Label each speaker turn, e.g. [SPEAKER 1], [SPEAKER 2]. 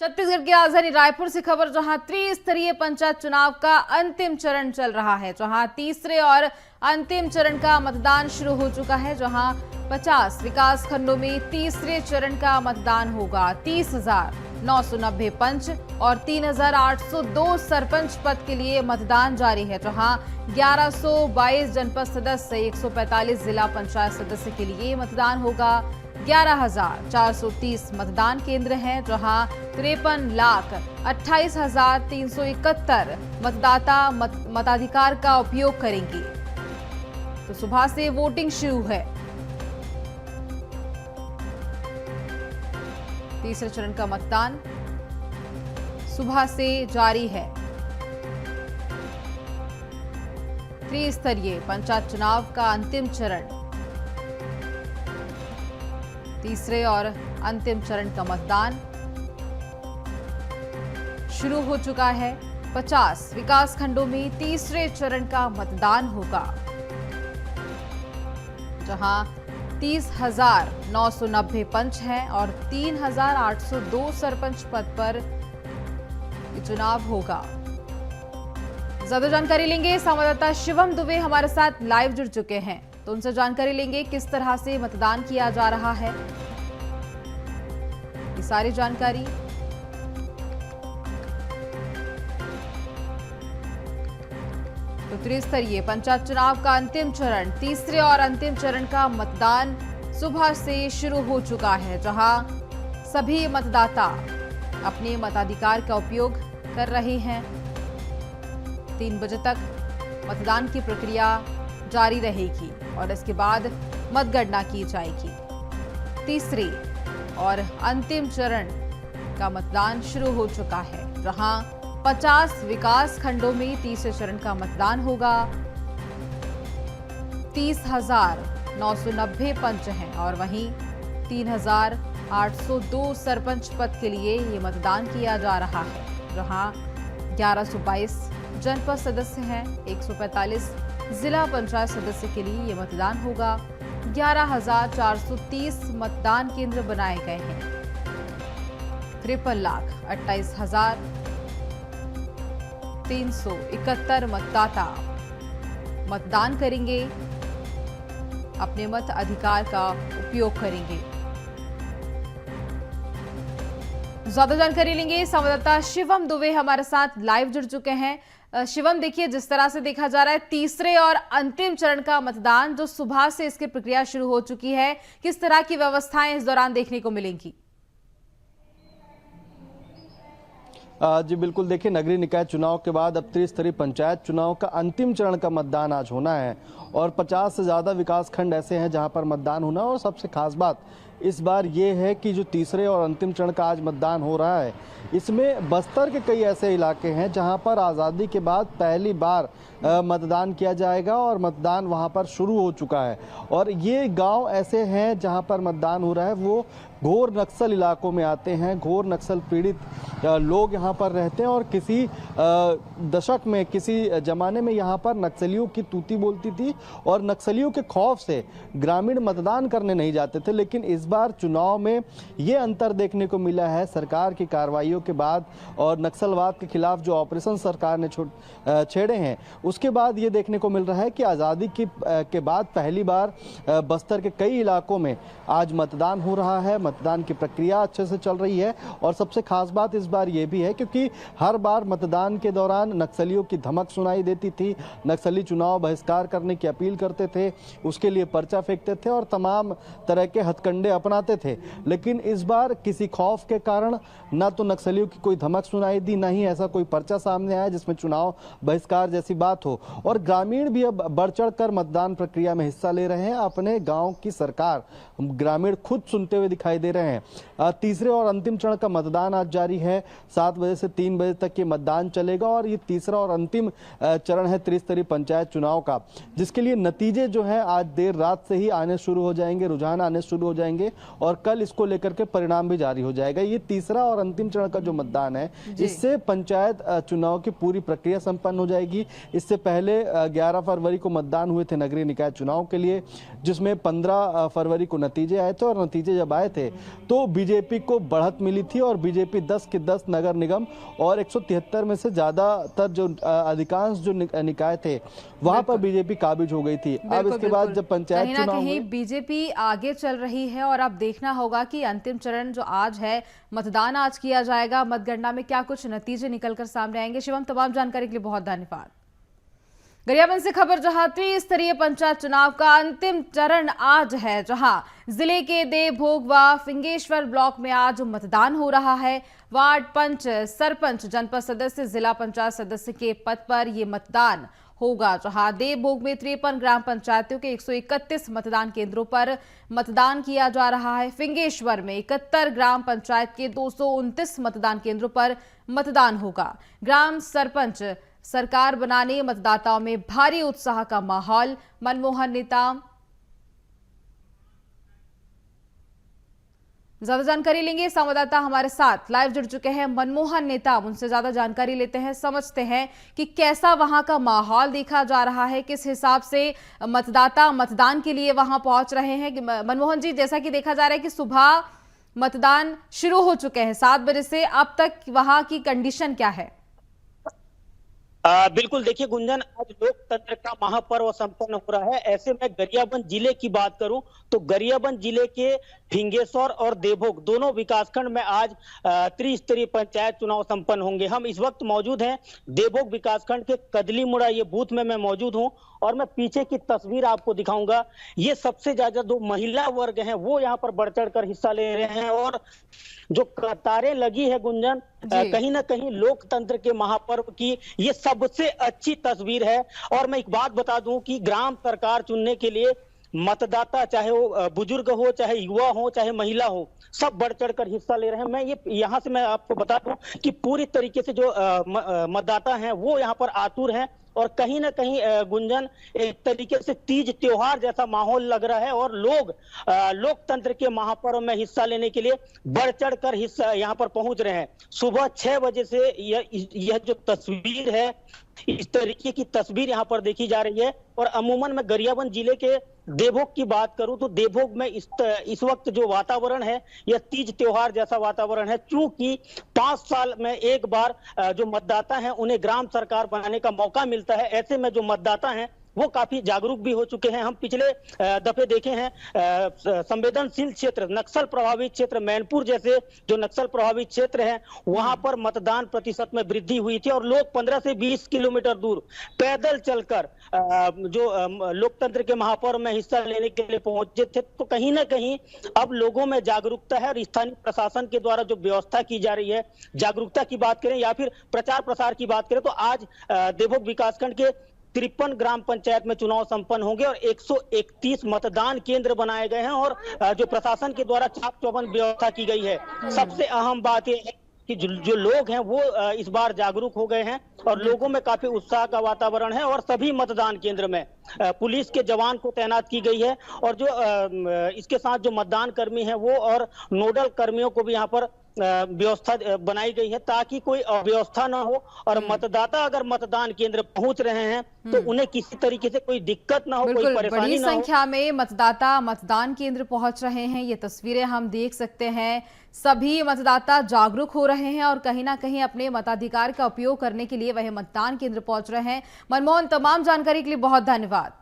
[SPEAKER 1] छत्तीसगढ़ की राजधानी रायपुर से खबर, जहां त्रिस्तरीय पंचायत चुनाव का अंतिम चरण चल रहा है। जहां तीसरे और अंतिम चरण का मतदान शुरू हो चुका है। जहां 50 विकास खंडों में तीसरे चरण का मतदान होगा। 30,990 पंच और 3,802 सरपंच पद के लिए मतदान जारी है। जहां 1122 जनपद सदस्य, 145 जिला पंचायत सदस्य के लिए मतदान होगा। 11,430 मतदान केंद्र हैं, जहां 53,28,371 मतदाता मताधिकार का उपयोग करेंगे। तो सुबह से वोटिंग शुरू है। तीसरे चरण का मतदान सुबह से जारी है। त्रिस्तरीय पंचायत चुनाव का अंतिम चरण, तीसरे और अंतिम चरण का मतदान शुरू हो चुका है। 50 विकास खंडों में तीसरे चरण का मतदान होगा, जहां 30,990 पंच हैं और 3,802 सरपंच पद पर चुनाव होगा। ज्यादा जानकारी लेंगे, संवाददाता शिवम दुबे हमारे साथ लाइव जुड़ चुके हैं, तो उनसे जानकारी लेंगे किस तरह से मतदान किया जा रहा है, ये सारी जानकारी। तो त्रिस्तरीय पंचायत चुनाव का अंतिम चरण, तीसरे और अंतिम चरण का मतदान सुबह से शुरू हो चुका है। जहां सभी मतदाता अपने मताधिकार का उपयोग कर रहे हैं। 3 बजे तक मतदान की प्रक्रिया जारी रहेगी और इसके बाद मतगणना की जाएगी। तीसरे और अंतिम चरण का मतदान शुरू हो चुका है। जहां 50 विकास खंडों में तीसरे चरण का मतदान होगा। 30,990 पंच हैं और वहीं 3,802 सरपंच पद के लिए ये मतदान किया जा रहा है। जहां 1122 जनपद सदस्य हैं, 145 जिला पंचायत सदस्य के लिए ये मतदान होगा। 11,430 मतदान केंद्र बनाए गए हैं। 53,28,371 मतदाता मतदान करेंगे, अपने मत अधिकार का उपयोग करेंगे। ज्यादा जानकारी लेंगे, संवाददाता शिवम दुबे हमारे साथ लाइव जुड़ चुके हैं। शिवम, देखिए, जिस तरह से देखा जा रहा है तीसरे और अंतिम चरण का मतदान जो सुबह से इसकी प्रक्रिया शुरू हो चुकी है, किस तरह की व्यवस्थाएं इस दौरान देखने को मिलेंगी?
[SPEAKER 2] जी बिल्कुल, देखिए, नगरीय निकाय चुनाव के बाद अब त्रिस्तरीय पंचायत चुनाव का अंतिम चरण का मतदान आज होना है और 50 से ज़्यादा विकास खंड ऐसे हैं जहां पर मतदान होना। और सबसे खास बात इस बार ये है कि जो तीसरे और अंतिम चरण का आज मतदान हो रहा है, इसमें बस्तर के कई ऐसे इलाके हैं जहां पर आज़ादी के बाद पहली बार मतदान किया जाएगा और मतदान वहां पर शुरू हो चुका है। और ये गांव ऐसे हैं जहां पर मतदान हो रहा है, वो घोर नक्सल इलाकों में आते हैं। घोर नक्सल पीड़ित लोग यहाँ पर रहते हैं और किसी दशक में, किसी ज़माने में यहाँ पर नक्सलियों की तूती बोलती थी और नक्सलियों के खौफ से ग्रामीण मतदान करने नहीं जाते थे। लेकिन इस बार चुनाव में ये अंतर देखने को मिला है सरकार की कार्रवाइयों के बाद और नक्सलवाद के खिलाफ जो ऑपरेशन सरकार ने छेड़े हैं, उसके बाद ये देखने को मिल रहा है कि आज़ादी के बाद पहली बार बस्तर के कई इलाकों में आज मतदान हो रहा है। मतदान की प्रक्रिया अच्छे से चल रही है और सबसे खास बात इस बार ये भी है क्योंकि हर बार मतदान के दौरान नक्सलियों की धमक सुनाई देती थी। नक्सली चुनाव बहिष्कार करने की अपील करते थे, उसके लिए पर्चा फेंकते थे और तमाम तरह के हथकंडे अपनाते थे। लेकिन इस बार किसी खौफ के कारण ना तो नक्सलियों की कोई धमक सुनाई दी, ना ही ऐसा कोई पर्चा सामने आया जिसमें चुनाव बहिष्कार जैसी बात हो। और ग्रामीण भी अब बढ़ चढ़ कर मतदान प्रक्रिया में हिस्सा ले रहे हैं। अपने गाँव की सरकार ग्रामीण खुद सुनते हुए दिखाई दे रहे हैं। तीसरे और अंतिम चरण का मतदान आज जारी है। 7 बजे से 3 बजे तक ये मतदान चलेगा और ये तीसरा और अंतिम चरण है त्रिस्तरीय पंचायत चुनाव का, जिसके लिए नतीजे जो है आज देर रात से ही आने शुरू हो जाएंगे, रुझान आने शुरू हो जाएंगे। जाएंगे और कल इसको लेकर के परिणाम भी जारी हो जाएगा। ये तीसरा और अंतिम चरण का जो मतदान है, इससे पंचायत चुनाव की पूरी प्रक्रिया संपन्न हो जाएगी। इससे पहले 11 फरवरी को मतदान हुए थे नगरीय निकाय चुनाव के लिए, जिसमें 15 फरवरी को नतीजे आए थे और नतीजे जब आए थे तो बीजेपी को बढ़त मिली थी और बीजेपी 10 के 10 नगर निगम और 173 में से ज्यादातर जो अधिकांश जो निकाय थे वहां पर बीजेपी काबिज हो गई थी। अब इसके बाद जब पंचायत चुनाव
[SPEAKER 1] कहीं बीजेपी आगे चल रही है और अब देखना होगा कि अंतिम चरण जो आज है, मतदान आज किया जाएगा, मतगणना में क्या कुछ नतीजे निकलकर सामने आएंगे। शिवम, तमाम जानकारी के लिए बहुत धन्यवाद। गरियाबंद से खबर, जहां त्रिस्तरीय पंचायत चुनाव का अंतिम चरण आज है, जहां जिले के देवभोग व फिंगेश्वर ब्लॉक में आज मतदान हो रहा है। वार्ड पंच, सरपंच, जनपद सदस्य, जिला पंचायत सदस्य के पद पर यह मतदान होगा। जहां देवभोग में 53 ग्राम पंचायतों के 131 मतदान केंद्रों पर मतदान किया जा रहा है। फिंगेश्वर में 71 ग्राम पंचायत के 229 मतदान केंद्रों पर मतदान होगा। ग्राम सरपंच सरकार बनाने मतदाताओं में भारी उत्साह का माहौल। मनमोहन नेताम ज्यादा जानकारी लेंगे, संवाददाता हमारे साथ लाइव जुड़ चुके हैं मनमोहन नेताम, उनसे ज्यादा जानकारी लेते हैं, समझते हैं कि कैसा वहां का माहौल देखा जा रहा है, किस हिसाब से मतदाता मतदान के लिए वहां पहुंच रहे हैं। मनमोहन जी, जैसा कि देखा जा रहा है कि सुबह मतदान शुरू हो चुके हैं 7 बजे से, अब तक वहां की कंडीशन क्या है?
[SPEAKER 3] बिल्कुल, देखिए गुंजन, आज लोकतंत्र का महापर्व संपन्न हो रहा है। ऐसे में गरियाबंद जिले की बात करूं तो गरियाबंद जिले के फिंगेश्वर और देवभोग दोनों विकासखंड में आज त्रिस्तरीय पंचायत चुनाव संपन्न होंगे। हम इस वक्त मौजूद हैं देवभोग विकासखंड के कदली मुड़ा ये बूथ में मैं मौजूद हूं और मैं पीछे की तस्वीर आपको दिखाऊंगा। ये सबसे ज्यादा जो महिला वर्ग हैं वो यहाँ पर बढ़ चढ़ कर हिस्सा ले रहे हैं और जो कतारें लगी है गुंजन, कहीं ना कहीं लोकतंत्र के महापर्व की ये सबसे अच्छी तस्वीर है। और मैं एक बात बता दूं कि ग्राम सरकार चुनने के लिए मतदाता, चाहे वो बुजुर्ग हो, चाहे युवा हो, चाहे महिला हो, सब बढ़ चढ़ कर हिस्सा ले रहे हैं। मैं ये यहाँ से मैं आपको बता दूं कि पूरी तरीके से जो मतदाता हैं वो यहाँ पर आतुर हैं और कहीं ना कहीं गुंजन एक तरीके से तीज त्योहार जैसा माहौल लग रहा है और लोग लोकतंत्र के महापर्व में हिस्सा लेने के लिए बढ़ चढ़ कर हिस्सा यहाँ पर पहुंच रहे हैं। सुबह 6 बजे से यह जो तस्वीर है, इस तरीके की तस्वीर यहाँ पर देखी जा रही है। और अमूमन मैं गरियाबंद जिले के देवभोग की बात करूं तो देवभोग में इस वक्त जो वातावरण है यह तीज त्योहार जैसा वातावरण है, क्योंकि 5 साल में एक बार जो मतदाता हैं उन्हें ग्राम सरकार बनाने का मौका मिलता है। ऐसे में जो मतदाता हैं वो काफी जागरूक भी हो चुके हैं। हम पिछले दफे देखे हैं संवेदनशील क्षेत्र, नक्सल प्रभावित क्षेत्र मैनपुर जैसे जो नक्सल प्रभावित क्षेत्र है वहां पर मतदान प्रतिशत में वृद्धि हुई थी और लोग 15 से 20 किलोमीटर दूर पैदल चलकर जो लोकतंत्र के महापर्व में हिस्सा लेने के लिए पहुंचे थे। तो कहीं ना कहीं अब लोगों में जागरूकता है और स्थानीय प्रशासन के द्वारा जो व्यवस्था की जा रही है, जागरूकता की बात करें या फिर प्रचार प्रसार की बात करें तो आज देवभोग विकासखंड के 53 ग्राम पंचायत में चुनाव संपन्न होंगे और 131 मतदान केंद्र बनाए गए हैं और जो प्रशासन के द्वारा चाक चौबंद व्यवस्था की गई है। सबसे अहम बात यह है कि जो लोग हैं वो इस बार जागरूक हो गए हैं और लोगों में काफी उत्साह का वातावरण है और सभी मतदान केंद्र में पुलिस के जवान को तैनात की गई है और जो इसके साथ जो मतदान कर्मी हैं वो और नोडल कर्मियों को भी यहाँ पर व्यवस्था बनाई गई है ताकि कोई अव्यवस्था ना हो और मतदाता अगर मतदान केंद्र पहुंच रहे हैं तो उन्हें किसी तरीके से कोई दिक्कत ना हो, कोई परेशानी ना हो।
[SPEAKER 1] बड़ी संख्या में मतदाता मतदान केंद्र पहुंच रहे हैं, ये तस्वीरें हम देख सकते हैं। सभी मतदाता जागरूक हो रहे हैं और कहीं ना कहीं अपने मताधिकार का उपयोग करने के लिए वह मतदान केंद्र पहुंच रहे हैं। मनमोहन, तमाम जानकारी के लिए बहुत धन्यवाद।